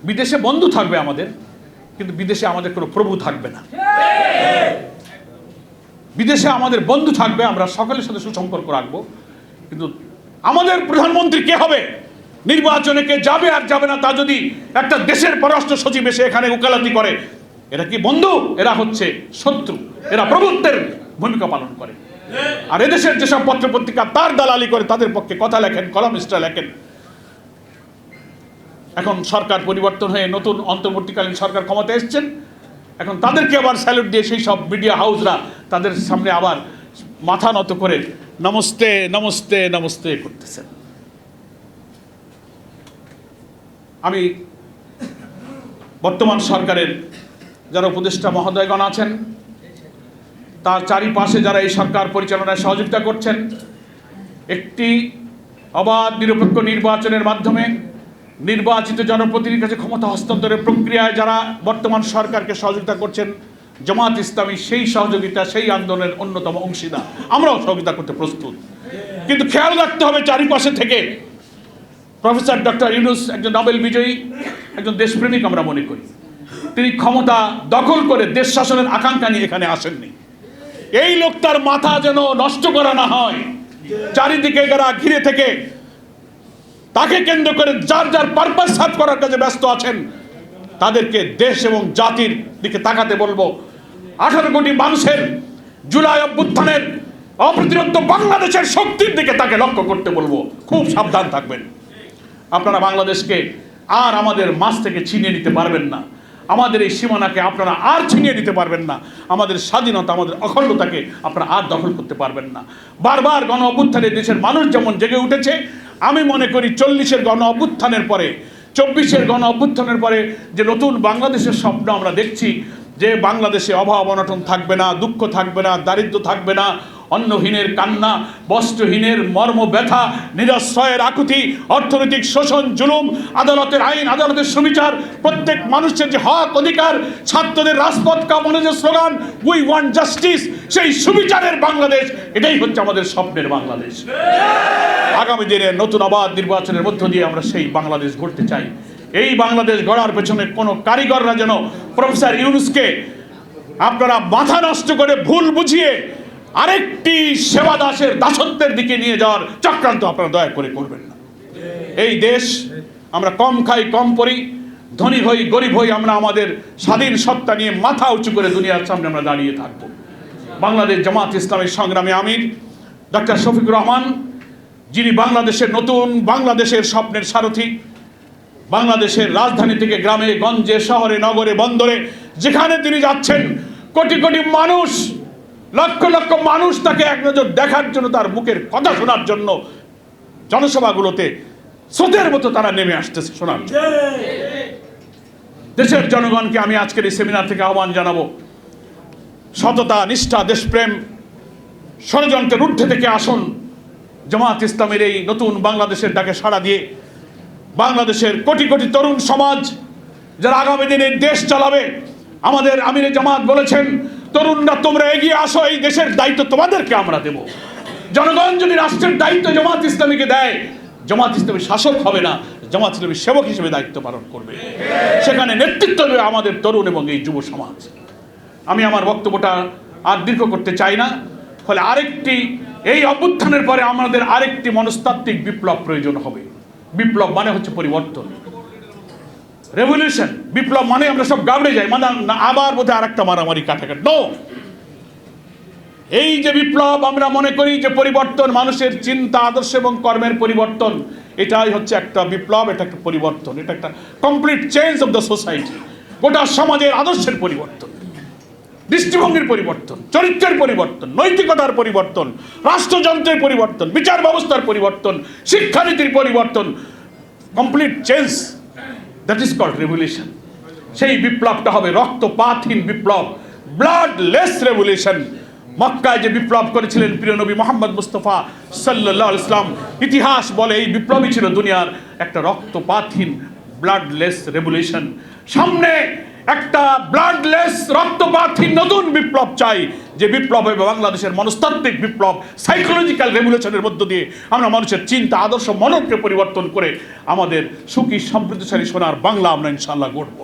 বিদেশে বন্ধু থাকবে আমাদের, কিন্তু বিদেশে আমাদের কোনো প্রভু থাকবে না। বিদেশে আমাদের বন্ধু থাকবে, আমরা সকলের সাথে সুসম্পর্ক রাখবো, কিন্তু আমাদের প্রধানমন্ত্রী কে হবে, নির্বাচনে কে যাবে আর যাবে না তা যদি একটা দেশের পররাষ্ট্র সচিব এসে এখানে উকালতি করে, এরা কি বন্ধু? এরা হচ্ছে শত্রু, এরা প্রভুত্বের ভূমিকা পালন করে। আর এদেশের যেসব পত্র পত্রিকা তার দালালি করে, তাদের পক্ষে কথা লেখেন, কলামিস্টরা লেখেন। এখন সরকার পরিবর্তন হয়ে নতুন অন্তর্বর্তীকালীন সরকার ক্ষমতায় এসছেন, এখন তাদেরকে আবার স্যালুট দিয়ে সেই সব মিডিয়া হাউসরা তাদের সামনে আবার মাথা নত করে নমস্তে নমস্তে নমস্তে করতেছেন। আমি বর্তমান সরকারের যারা উপদেষ্টা মহোদয়গণ আছেন, তার চারিপাশে যারা এই সরকার পরিচালনায় সহযোগিতা করছেন, একটি অবাধ নিরপেক্ষ নির্বাচনের মাধ্যমে নির্বাচিত জনপ্রতিনিধির কাছে ক্ষমতা হস্তান্তরের প্রক্রিয়ায় যারা বর্তমান সরকারকে সহযোগিতা করছেন, জামাত ইসলামী সেই সহযোগিতা, সেই আন্দোলনের অন্যতম অংশীদার, আমরাও সহযোগিতা করতে প্রস্তুত। কিন্তু খেয়াল রাখতে হবে চারিপাশে থেকে প্রফেসর ডক্টর ইউনূস একজন নোবেল বিজয়ী, একজন দেশপ্রেমিক আমরা মনে করি। তিনি ক্ষমতা দখল করে দেশ শাসনের আকাঙ্ক্ষা নিয়ে এখানে আসেননি। এই লোকটার মাথা যেন নষ্ট করা না হয়, চারিদিকে যারা ঘিরে থেকে তাকে কেন্দ্র করে যার যার পারপাস সার্ভ করার কাজে ব্যস্ত আছেন, তাদেরকে দেশ এবং জাতির দিকে তাকাতে বলবো। 18 কোটি মানুষের জুলাই অভ্যুত্থানের অপ্রতিরোধ্য বাংলাদেশের শক্তির দিকে তাকে লক্ষ্য করতে বলবো। খুব সাবধান থাকবেন। আপনারা বাংলাদেশকে আর আমাদের মাঝ থেকে ছিনিয়ে নিতে পারবেন না, আমাদের এই সীমানাকে আপনারা আর ছিনিয়ে নিতে পারবেন না, আমাদের স্বাধীনতা, আমাদের অখণ্ডতাকে আপনারা আর দখল করতে পারবেন না। বারবার গণ অভ্যুত্থানে দেশের মানুষ যেমন জেগে উঠেছে, আমি মনে করি 40-এর গণ অভ্যুত্থানের পরে, 24-এর গণ অভ্যুত্থানের পরে যে নতুন বাংলাদেশের স্বপ্ন আমরা দেখছি, যে বাংলাদেশে অভাব অনটন থাকবে না, দুঃখ থাকবে না, দারিদ্র থাকবে না, অন্নহীনের কান্না, বস্ত্রহীনের মর্ম ব্যথা, নিরাশ্রয়ের আকুতি, অর্থনৈতিক শোষণ, জুলুম, আদালতের আইন, আদালতের সুবিচার, প্রত্যেক মানুষের যে হক অধিকার, ছাত্রদের রাজপথ কামানোর যে স্লোগান উই ওয়ান্ট জাস্টিস, সেই সুবিচারের বাংলাদেশ, এটাই হচ্ছে আমাদের স্বপ্নের বাংলাদেশ। আগামী দিনে নতুন অবাধ নির্বাচনের মধ্য দিয়ে আমরা সেই বাংলাদেশ গড়তে চাই। এই বাংলাদেশ গড়ার পেছনে কোনো কারিগররা যেন প্রফেসর ইউনূসকে আপনারা মাথা নষ্ট করে ভুল বুঝিয়ে আরেকটি সেবা দাসের দাসত্বের দিকে নিয়ে যাওয়ার চক্রান্ত আপনারা দয়া করে করবেন না। এই দেশ আমরা কম খাই, কম পড়ি, ধনী হই, গরিব হই, আমরা আমাদের স্বাধীন সত্তা নিয়ে মাথা উঁচু করে দুনিয়ার সামনে আমরা দাঁড়িয়ে থাকবো। বাংলাদেশ জামাত ইসলামের সংগ্রামী আমির ডক্টর শফিকুর রহমান, যিনি বাংলাদেশের নতুন বাংলাদেশের স্বপ্নের সারথি, বাংলাদেশের রাজধানী থেকে গ্রামে গঞ্জে, শহরে, নগরে, বন্দরে যেখানে তিনি যাচ্ছেন, কোটি কোটি মানুষ, লক্ষ লক্ষ মানুষ তাকে এক নজর দেখার জন্য, তার মুখের কথা শোনার জন্য জনসভাগুলোতে স্রোতের মতো তারা নেমে আসতেছে শোনার জন্য। দেশের জনগণকে আমি আজকের এই সেমিনার থেকে আহ্বান জানাবো, সততা, নিষ্ঠা, দেশপ্রেম, ষড়যন্ত্রের ঊর্ধ্বে থেকে আসুন। জামাত ইসলামের এই নতুন বাংলাদেশের ডাকে সাড়া দিয়ে বাংলাদেশের কোটি কোটি তরুণ সমাজ যারা আগামী দিনে দেশ চালাবে, আমাদের আমিরে জামাত বলেছেন, তরুণরা তোমরা এগিয়ে আসো, এই দেশের দায়িত্ব তোমাদেরকে আমরা দেব। জনগণ যদি রাষ্ট্রের দায়িত্ব জামাত ইসলামীকে দেয়, জামাত ইসলামী শাসক হবে না, জামাত ইসলামী সেবক হিসেবে দায়িত্ব পালন করবে। সেখানে নেতৃত্ব দেবে আমাদের তরুণ এবং এই যুব সমাজ। আমি আমার বক্তব্যটা আর দীর্ঘ করতে চাই না। ফলে আরেকটি, এই অভ্যুত্থানের পরে আমাদের আরেকটি মনস্তাত্ত্বিক বিপ্লব প্রয়োজন হবে। বিপ্লব মানে হচ্ছে পরিবর্তন, রেভলিউশন। বিপ্লব মানে আমরা সব গাবড়ে যাই, মানে আবার বোধহয় আরেকটা মারামারি কাটাকাটি। নো, এই যে বিপ্লব আমরা মনে করি যে পরিবর্তন, মানুষের চিন্তা, আদর্শ এবং কর্মের পরিবর্তন, এটাই হচ্ছে একটা বিপ্লব, এটা একটা পরিবর্তন, এটা একটা complete change of the society. গোটা সমাজের আদর্শের পরিবর্তন, দৃষ্টিভঙ্গির পরিবর্তন, চরিত্রের পরিবর্তন, নৈতিকতার পরিবর্তন, রাষ্ট্রযন্ত্রের পরিবর্তন, বিচার ব্যবস্থার পরিবর্তন, শিক্ষানীতির পরিবর্তন, complete change, that is called revolution. সেই বিপ্লবটা হবে রক্তপাতহীন বিপ্লব, ব্লাডলেস রেভলিউশন। মক্কায় যে বিপ্লব করেছিলেন প্রিয় নবী মোহাম্মদ মুস্তাফা সাল্লাল্লাহু আলাইহি ওয়াসাল্লাম, ইতিহাস বলে এই বিপ্লবই ছিল দুনিয়ার একটা রক্তপাতহীন ব্লাডলেস রেভলিউশন। সামনে একটা ব্লাডলেস, রক্তপাতহীন নতুন বিপ্লব চাই, যে বিপ্লব হবে বাংলাদেশের মনস্তাত্ত্বিক বিপ্লব, সাইকোলজিক্যাল রেভলিউশনের মধ্য দিয়ে আমরা মানুষের চিন্তা, আদর্শ, মননকে পরিবর্তন করে আমাদের সুখী সমৃদ্ধশালী সোনার বাংলা আমরা ইনশাআল্লাহ গড়ব।